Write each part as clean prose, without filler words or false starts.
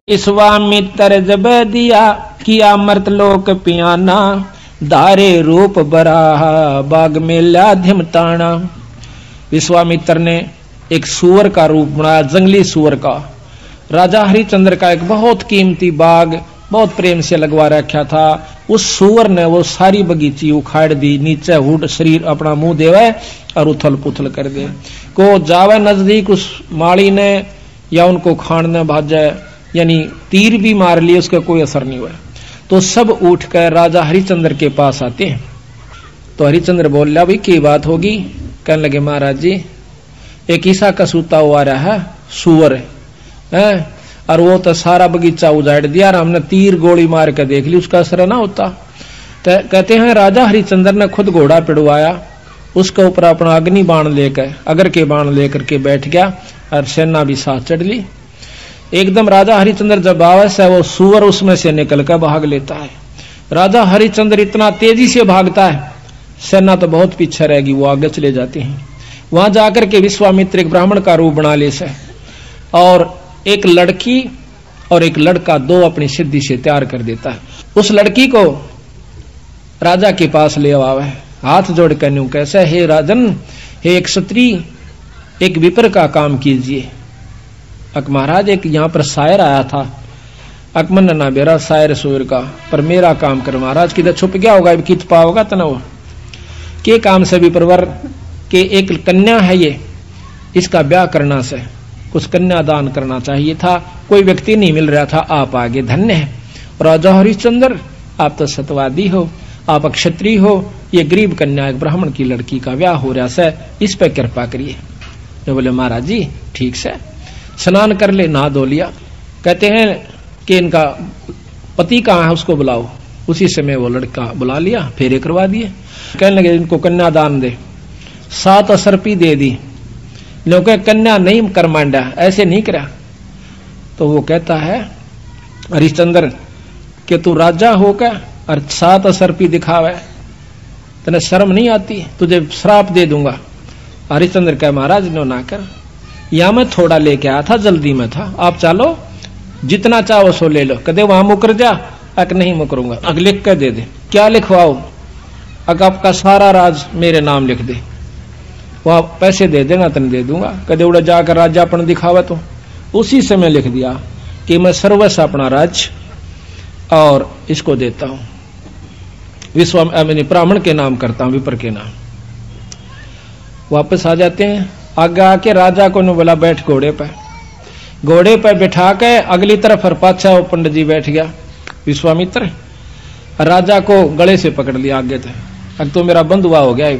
विश्वामित्र जब दिया किया मर्त लोक पियाना, धारे रूप बराहा बाग में लाध्यम ताना। विश्वामित्र ने एक सुअर का रूप बनाया, जंगली सुअर का। राजा हरिश्चंद्र का एक बहुत कीमती बाग बहुत प्रेम से लगवा रखा था। उस सुअर ने वो सारी बगीची उखाड़ दी, नीचे हुड शरीर अपना मुंह देवे और उथल पुथल कर दे। को जावे नजदीक उस माली ने या उनको खाने भाजे, यानी तीर भी मार लिए, उसका कोई असर नहीं हुआ। तो सब उठकर राजा हरिश्चंद्र के पास आते हैं। तो हरिश्चंद्र बोल रहा, भाई की बात होगी? कहने लगे, महाराज जी एक ईसा का सूता हुआ रहा है, सुअर है, और वो तो सारा बगीचा उजाड़ दिया और हमने तीर गोली मार के देख ली, उसका असर ना होता। तो कहते हैं राजा हरिश्चंद्र ने खुद घोड़ा पिड़वाया, उसके ऊपर अपना अग्नि बाण लेकर, अगर के बाण लेकर के बैठ गया और सेना भी साथ चढ़ ली। एकदम राजा हरिश्चंद्र जब आवास है, वो सुअर उसमें से निकल कर भाग लेता है। राजा हरिश्चंद्र इतना तेजी से भागता है, सेना तो बहुत पीछे रहेगी, वो आगे चले जाते हैं। वहां जाकर के विश्वामित्र एक ब्राह्मण का रूप बना ले से, और एक लड़की और एक लड़का दो अपनी सिद्धि से तैयार कर देता है। उस लड़की को राजा के पास ले आवे, हाथ जोड़ कर न्यू कैसे, हे राजन, हे एक क्षत्रिय, एक विप्र का काम कीजिए। अक महाराज एक यहाँ पर शायर आया था, अकमन ना बेरा शायर सुर का, पर मेरा काम कर महाराज। किधर छुप गया होगा, कित पाओगा तना वो के काम से विप्रवर के एक कन्या है ये, इसका ब्याह करना से कुछ कन्यादान करना चाहिए था, कोई व्यक्ति नहीं मिल रहा था, आप आगे धन्य है। राजा हरिश्चंद्र आप तो सतवादी हो, आप क्षत्रिय हो, ये गरीब कन्या एक ब्राह्मण की लड़की का ब्याह हो रहा है, इस पर कृपा करिए। तो बोले महाराज जी ठीक से, स्नान कर ले, नहा धो लिया। कहते हैं कि इनका पति कहाँ है, उसको बुलाओ। उसी समय वो लड़का बुला लिया, फेरे करवा दिए। कहने लगे इनको कन्यादान दे, 7 असर्पी दे दी। लोग कन्या नहीं कर मांडा, ऐसे नहीं करा। तो वो कहता है हरिश्चंद्र कि तू राजा होकर और 7 असर्पी दिखावे, तेने शर्म नहीं आती, तुझे श्राप दे दूंगा। हरिश्चंद्र कह महाराज नो ना कर, या मैं थोड़ा लेके आया था, जल्दी में था, आप चलो जितना चाहो सो ले लो। कदे वहां मुकर जा, अक नहीं मुकरूंगा, अग लिख कर दे दे। क्या लिखवाओ? अग आपका सारा राज मेरे नाम लिख दे, वह पैसे दे देना तन दे दूंगा। कदे उड़ा जाकर राजा अपन दिखावा। तो उसी समय लिख दिया कि मैं सर्वस्व अपना राज्य और इसको देता हूं, ब्राह्मण के नाम करता हूं, विप्र के नाम। वापस आ जाते हैं। आगे आके राजा को ने बोला बैठ घोड़े पर। घोड़े पर बैठा के अगली तरफ और पाछा वो पंडित जी बैठ गया विश्वामित्र। राजा को गले से पकड़ लिया आगे तक, अब तो मेरा बंधुआ हो गया।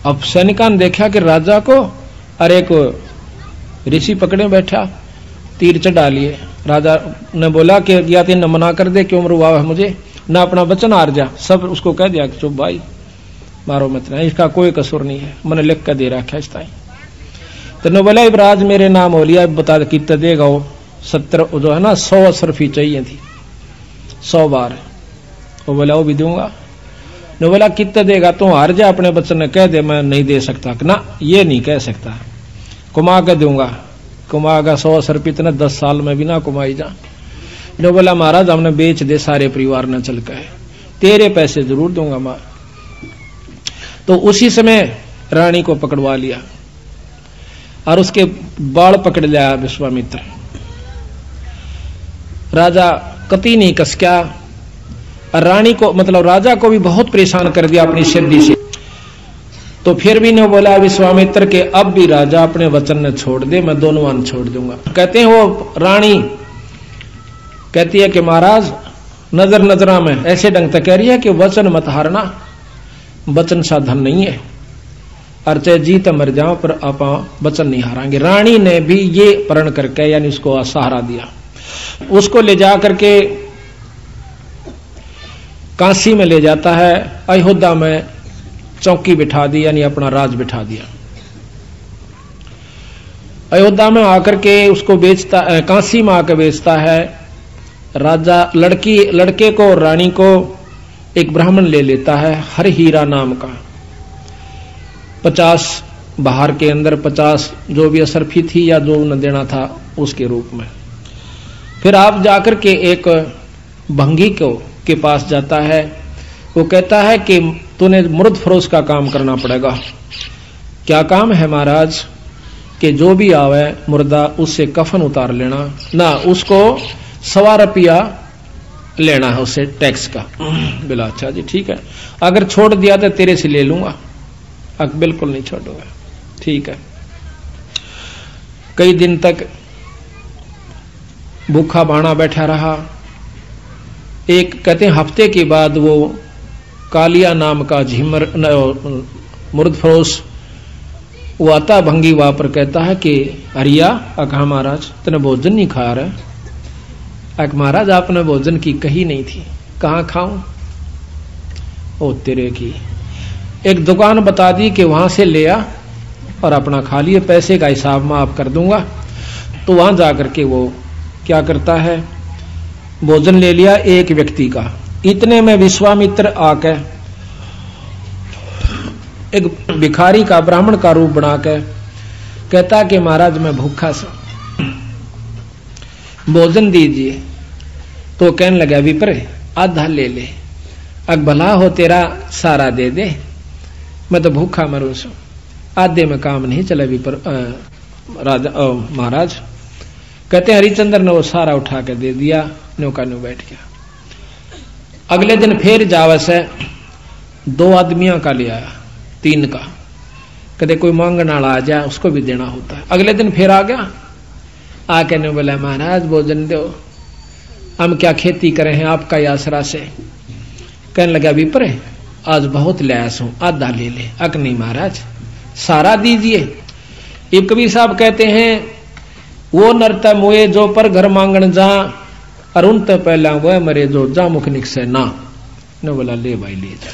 अब सैनिका ने देखा कि राजा को अरे एक ऋषि पकड़े बैठा, तीर चढ़ा लिए। राजा ने बोला कि या तीन मना कर दे, क्यों मरवा है मुझे, ना अपना वचन हार जा। सब उसको कह दिया कि चुप भाई, मारो मत ना, इसका कोई कसूर नहीं है, मैंने लिख कर दे रखा इस टाइम। तो ने बोला इब्राज मेरे नाम हो लिया, बता कितना देगा वो? 70 जो है ना 100 असरफी चाहिए थी, 100 बार। वो बोला वो भी दूंगा। ने बोला कितना देगा? तो हार जा, अपने बच्चन ने कह दे मैं नहीं दे सकता। ना ये नहीं कह सकता, कुमा के दूंगा। कुमागा 100 असरफी इतना 10 साल में भी ना कुमाई जा। ने बोला महाराज हमने बेच दे सारे परिवार ने चल के, तेरे पैसे जरूर दूंगा मां। तो उसी समय रानी को पकड़वा लिया और उसके बाल पकड़ लिया विश्वामित्र। राजा कति नहीं कसक्या, रानी को मतलब राजा को भी बहुत परेशान कर दिया अपनी सिद्धि से। तो फिर भी ने बोला विश्वामित्र के अब भी राजा अपने वचन ने छोड़ दे, मैं दोनों वन छोड़ दूंगा। कहते हैं वो रानी कहती है कि महाराज नजर नजरा में ऐसे ढंग तक कह रही है कि वचन मत हारना, वचन साधन नहीं है, और चाहे जीत मर जाओ पर आप वचन नहीं हारांगे। रानी ने भी ये प्रण करके यानी उसको सहारा दिया। उसको ले जा करके काशी में ले जाता है, अयोध्या में चौकी बिठा दी, यानी अपना राज बिठा दिया। अयोध्या में आकर के उसको बेचता, काशी में आकर बेचता है। राजा लड़के को और रानी को एक ब्राह्मण ले लेता है, हर हीरा नाम का। 50 बाहर के अंदर 50 जो भी असरफी थी या जो न देना था उसके रूप में। फिर आप जाकर के एक भंगी के पास जाता है। वो कहता है कि तूने मुर्द फरोश का काम करना पड़ेगा। क्या काम है महाराज? कि जो भी आवे मुर्दा उससे कफन उतार लेना ना, उसको 1.25 रुपया लेना है उससे टैक्स का। बोला अच्छा जी ठीक है, अगर छोड़ दिया तो तेरे से ले लूंगा। बिल्कुल नहीं छोड़ूंगा। ठीक है। कई दिन तक भूखा बाणा बैठा रहा। एक कहते हैं हफ्ते के बाद वो कालिया नाम का झिमर मुर्द फरोश वो आता भंगी वहां पर, कहता है कि हरिया कहा महाराज तूने भोजन नहीं खा रहा? महाराज आपने भोजन की कही नहीं थी। कहाँ खाऊं? ओ तेरे की, एक दुकान बता दी कि वहां से ले आ और अपना खा लिए, पैसे का हिसाब माफ कर दूंगा। तो वहां जाकर के वो क्या करता है, भोजन ले लिया एक व्यक्ति का। इतने में विश्वामित्र आके एक भिखारी का ब्राह्मण का रूप बनाकर कहता कि महाराज मैं भूखा सा, भोजन दीजिए। तो कहने लगा विप्र आधा ले ले, भला हो तेरा सारा दे दे, मैं तो भूखा मरू सू, आधे में काम नहीं चला विप्र राजा महाराज। कहते हरिचंद्र ने वो सारा उठा कर दे दिया, नौका न्यू बैठ गया। अगले दिन फिर जावस है 2 आदमियों का ले आया, 3 का। कदे कोई मांगने वाला आ जाए उसको भी देना होता है। अगले दिन फिर आ गया, आके ने बोला महाराज भोजन दो, हम क्या खेती करे हैं आपका आसरा से। कहने लगा विप्र आज बहुत लयास हूं, आधा ले ले। नहीं महाराज सारा दीजिए। ये कबीर साहब कहते हैं वो नरता मोए जो पर घर मांगन जा, अरुण तो पहला वह मरे जो जा मुख निकसे ना। ने बोला ले भाई ले जा।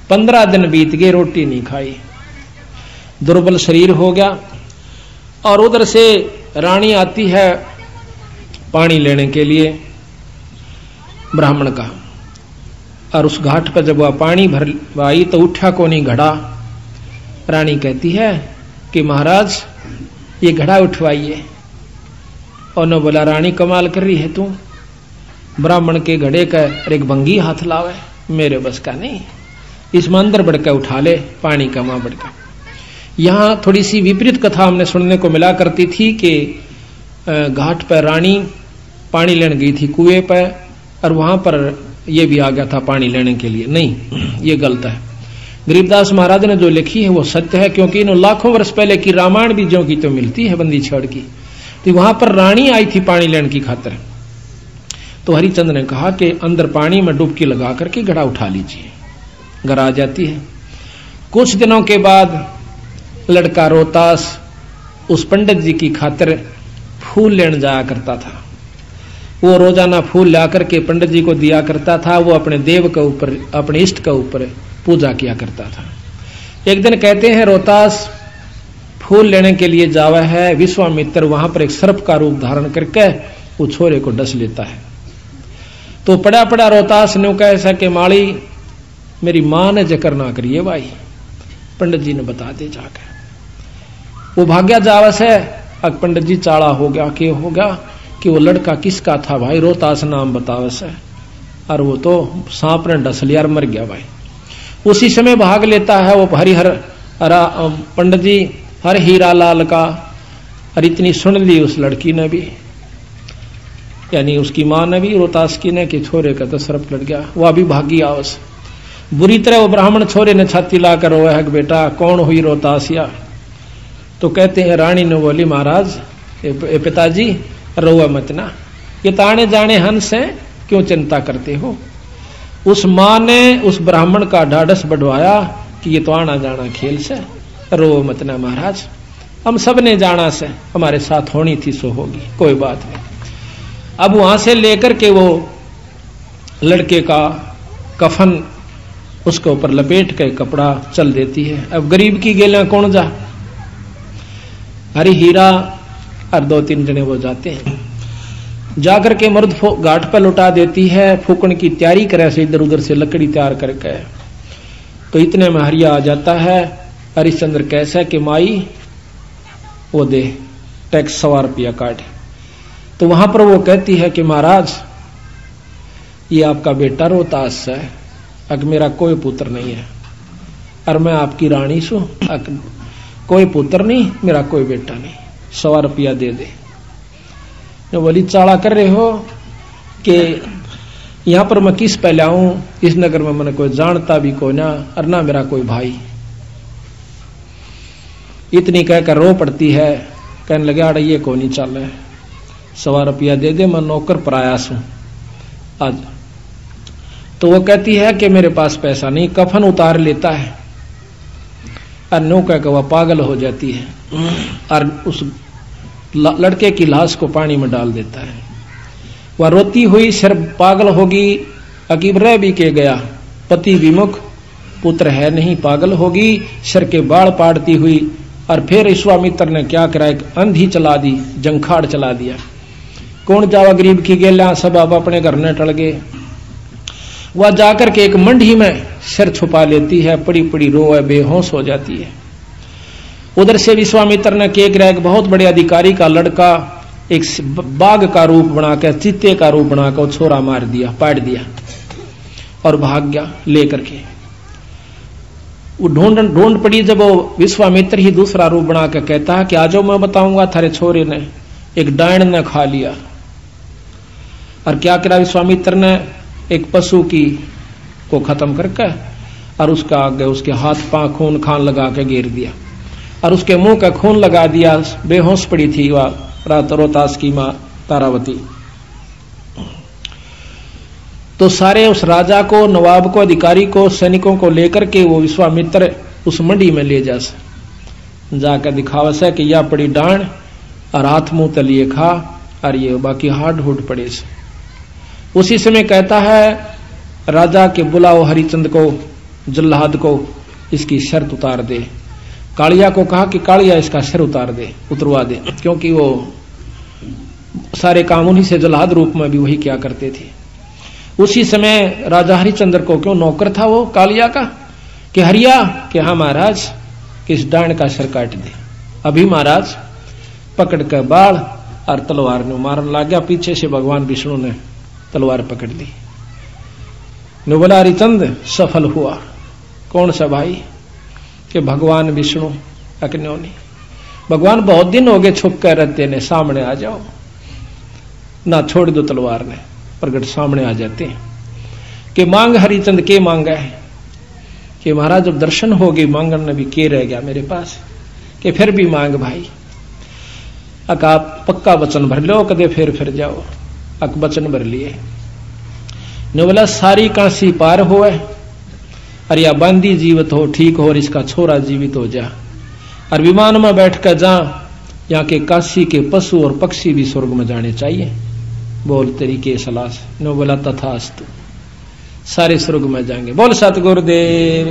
15 दिन बीत गए, रोटी नहीं खाई, दुर्बल शरीर हो गया। और उधर से रानी आती है पानी लेने के लिए ब्राह्मण का, और उस घाट पर जब वह पानी भरवाई तो उठा को नहीं घड़ा। रानी कहती है कि महाराज ये घड़ा उठवाइए। और न बोला रानी कमाल कर रही है तू, ब्राह्मण के घड़े का एक भंगी हाथ लावे, मेरे बस का नहीं, इसमें अंदर बढ़कर उठा ले पानी का मां बढ़कर। यहां थोड़ी सी विपरीत कथा हमने सुनने को मिला करती थी कि घाट पर रानी पानी लेने गई थी कुएं पर, और वहां पर यह भी आ गया था पानी लेने के लिए। नहीं, ये गलत है। गरीबदास महाराज ने जो लिखी है वो सत्य है, क्योंकि इन लाखों वर्ष पहले की रामायण भी जो की तो मिलती है बंदी छड़ की। तो वहां पर रानी आई थी पानी लेने की खातिर। तो हरिचंद्र ने कहा कि अंदर पानी में डुबकी लगा करके घड़ा उठा लीजिए। घर आ जाती है। कुछ दिनों के बाद लड़का रोहतास उस पंडित जी की खातिर फूल लेने जाया करता था। वो रोजाना फूल ला करके पंडित जी को दिया करता था। वो अपने देव के ऊपर, अपने इष्ट के ऊपर पूजा किया करता था। एक दिन कहते हैं रोहतास फूल लेने के लिए जावा है, विश्वामित्र वहां पर एक सर्प का रूप धारण करके वो छोरे को डस लेता है। तो पड़ा पड़ा रोहतास ने कहा ऐसा कि माली मेरी मां ने जिक्र ना करिए भाई, पंडित जी ने बता दे जाकर। वो भाग्या जावस है। अब पंडित जी चाड़ा हो गया कि हो गया कि वो लड़का किसका था भाई, रोहतास नाम बतावस है, और वो तो सांप ने डस लिया और मर गया भाई। उसी समय भाग लेता है वो हरिहर पंडित जी हर हीरा लाल का, और इतनी सुन ली उस लड़की ने भी, यानी उसकी मां ने भी रोहतास की ने कि छोरे का तो सर्प लड़ गया। वह भी भागी आवस। बुरी तरह वो ब्राह्मण छोरे ने छाती लाकर रोया है बेटा कौन हुई रोहतासिया। तो कहते हैं रानी ने बोली महाराज पिताजी रोआ मत ना, ये ताने जाने हंस है, क्यों चिंता करते हो। उस मां ने उस ब्राह्मण का ढाढ़स बढ़वाया कि ये तो आना जाना खेल से, रो मत ना महाराज, हम सब ने जाना से, हमारे साथ होनी थी सो होगी, कोई बात नहीं। अब वहां से लेकर के वो लड़के का कफन उसके ऊपर लपेट के कपड़ा चल देती है। अब गरीब की गेला कौन जा, हरी हीरा और 2-3 जने वो जाते हैं। जाकर के मर्द घाट पर लुटा देती है, फूकन की तैयारी करे से इधर उधर से लकड़ी तैयार करके। तो इतने में हरिया आ जाता है। हरिश्चंद्र कैसा कि माई वो दे टैक्स 100 रुपया काट। तो वहां पर वो कहती है कि महाराज ये आपका बेटा रोहतास है, अग मेरा कोई पुत्र नहीं है, और मैं आपकी रानी सू, कोई पुत्र नहीं, मेरा कोई बेटा नहीं, 100 रुपया दे दे। जो बोली चाला कर रहे हो कि यहां पर मैं किस पहले आऊं, इस नगर में मैंने कोई जानता भी कोई ना, और ना मेरा कोई भाई। इतनी कहकर रो पड़ती है, कहने लगे अड़ ये को नहीं चल है, 100 रुपया दे दे, मैं नौकर प्रयास हूं आज। तो वो कहती है कि मेरे पास पैसा नहीं, कफन उतार लेता है, और नो कहकर वह पागल हो जाती है और उस लड़के की लाश को पानी में डाल देता है। वह रोती हुई सिर पागल होगी, अकीब रह भी के गया, पति विमुख, पुत्र है नहीं, पागल होगी, सिर के बाल पाड़ती हुई। और फिर विश्वामित्र ने क्या करा, एक अंधी चला दी, जंखाड़ चला दिया। कौन जावा गरीब की गेला, सब अब अपने घर न टल गए। वह जाकर के एक मंडी में सिर छुपा लेती है, पड़ी पड़ी रोए, बेहोश हो जाती है। उधर से विश्वामित्र ने क्या करा, एक बहुत बड़े अधिकारी का लड़का एक बाघ का रूप बनाकर, चीते का रूप बनाकर छोरा मार दिया, पाट दिया और भाग गया लेकर के। वो ढूंढ पड़ी, जब वो विश्वामित्र ही दूसरा रूप बनाकर कहता है कि आजो मैं बताऊंगा, थारे छोरे ने एक डायन ने खा लिया। और क्या करा विश्वामित्र ने, एक पशु की को खत्म करके और उसका आगे उसके हाथ पांव खून खान लगा के घेर दिया और उसके मुंह का खून लगा दिया। बेहोश पड़ी थी वह रोहतास की मां तारावती। तो सारे उस राजा को, नवाब को, अधिकारी को, सैनिकों को लेकर के वो विश्वामित्र उस मंडी में ले जाकर दिखावस है कि यह पड़ी डांड और हाथ मुंह तलिए खा, और ये बाकी हाड हुड पड़े से। उसी समय कहता है राजा के बुलाओ हरिचंद को, जल्लाद को, इसकी शर्त उतार दे। कालिया को कहा कि कालिया इसका सिर उतरवा दे, क्योंकि वो सारे काम उन्हीं से जल्लाद रूप में भी वही क्या करते थे। उसी समय राजा हरिचंद्र को, क्यों नौकर था वो कालिया का, कि हरिया कि हाँ महाराज, किस डांड का सिर काट दे। अभी महाराज पकड़ कर बाल और तलवार ने मारने लग गया। पीछे से भगवान विष्णु ने तलवार पकड़ ली। ने बोला हरिचंद सफल हुआ। कौन सा भाई, कि भगवान विष्णु। अकन्यो नहीं, भगवान बहुत दिन हो गए छुप कर रहते ने, सामने आ जाओ ना, छोड़ दो तलवार ने, प्रगट सामने आ जाते हैं। कि मांग हरिचंद के मांगा है, कि महाराज जब दर्शन हो गए मांगन ने भी के रह गया मेरे पास, कि फिर भी मांग भाई। अक आप पक्का वचन भर लो, कदे फिर जाओ। अक वचन भर लिए। ने बोला सारी काशी पार होए और या बांदी जीवित हो, ठीक हो, और इसका छोरा जीवित हो जा, और विमान में बैठकर जा, यहाँ के काशी के पशु और पक्षी भी स्वर्ग में जाने चाहिए। बोल तेरी के सलाह से। ने बोला तथास्तु, सारे स्वर्ग में जाएंगे। बोल सतगुरुदेव।